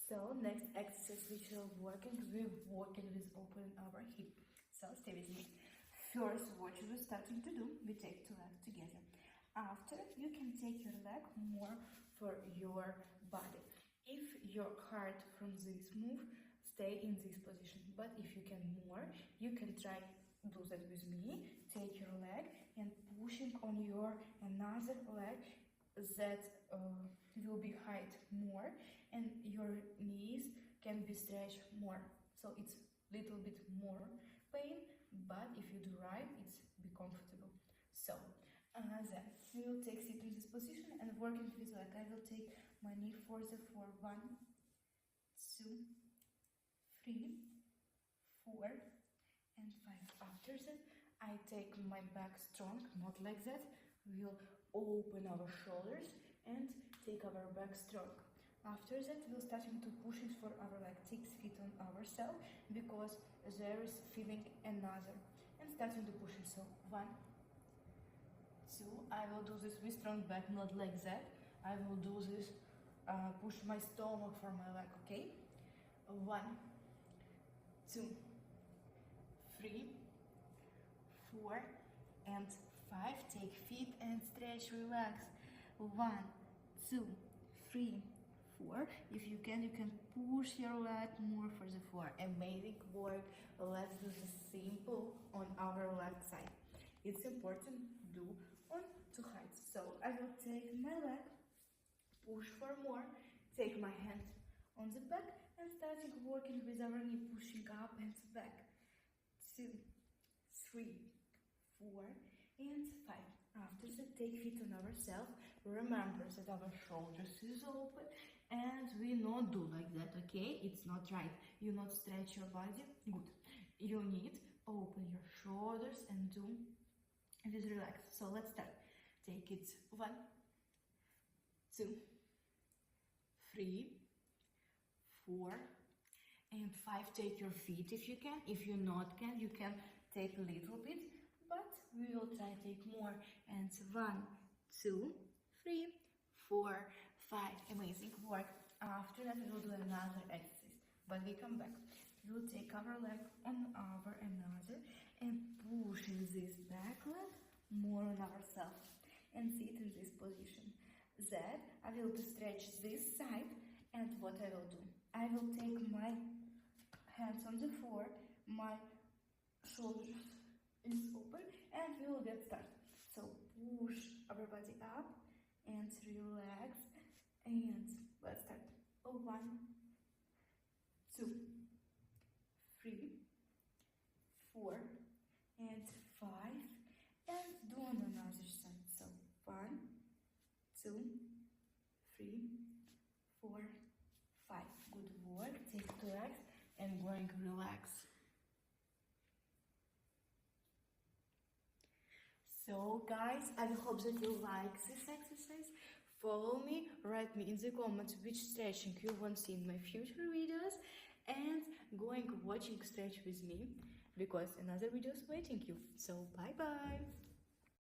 So next exercise which we're working with opening our hip. So stay with me. First, what we're starting to do, we take two legs together. After, you can take your leg more for your body. If you're hard from this move, stay in this position. But if you can more, you can try do that with me. Take your leg and pushing on your another leg that will be height more, and your knees can be stretched more. So it's little bit more pain, but if you do right, it's be comfortable. So then we will take sit in this position and working with leg. I will take my knee further for 1, 2, 3, 4, and 5. After that, I take my back strong, not like that. We'll open our shoulders and take our back strong. After that, we're starting to push it for our like 6 feet on ourselves, because there is feeling another, and starting to push it. So 1, 2. I will do this with strong back, not like that. I will do this, push my stomach for my leg. Okay. 1, 2, 3, 4, and 5. Take feet and stretch, relax. 1, 2, 3, 4. If you can push your leg more for the floor. Amazing work. Let's do the simple on our left side. It's important to do on 2 heights. So I will take my leg, push for more, take my hand on the back, and starting working with our knee, pushing up and back. 2, 3, 4, and 5. After that, take feet on ourselves. Remember that our shoulders is open, and we not do like that, okay? It's not right. You not stretch your body. Good. You need open your shoulders and do with relax. So let's start. Take it 1, 2, 3, 4, and 5. Take your feet if you can. If you not can, you can take a little bit, but we will try to take more. And 1, 2, 3, 4, 5. Amazing work. After that, we will do another exercise, but we come back. We will take our leg on our another and pushing this back leg more on ourselves and sit in this position. Then I will stretch this side, and what I will do, I will take my hands on the floor, my shoulders is open, and we will get started. So push our body up and relax, and let's start. 1, 2, 3, 4, and 5, and do on another side. So 1, 2, 3, 4, 5. Good work. Take 2 legs and going relax. So guys, I hope that you like this exercise. Follow me, write me in the comments which stretching you want to see in my future videos, and watching stretch with me, because another video is waiting you. So bye bye.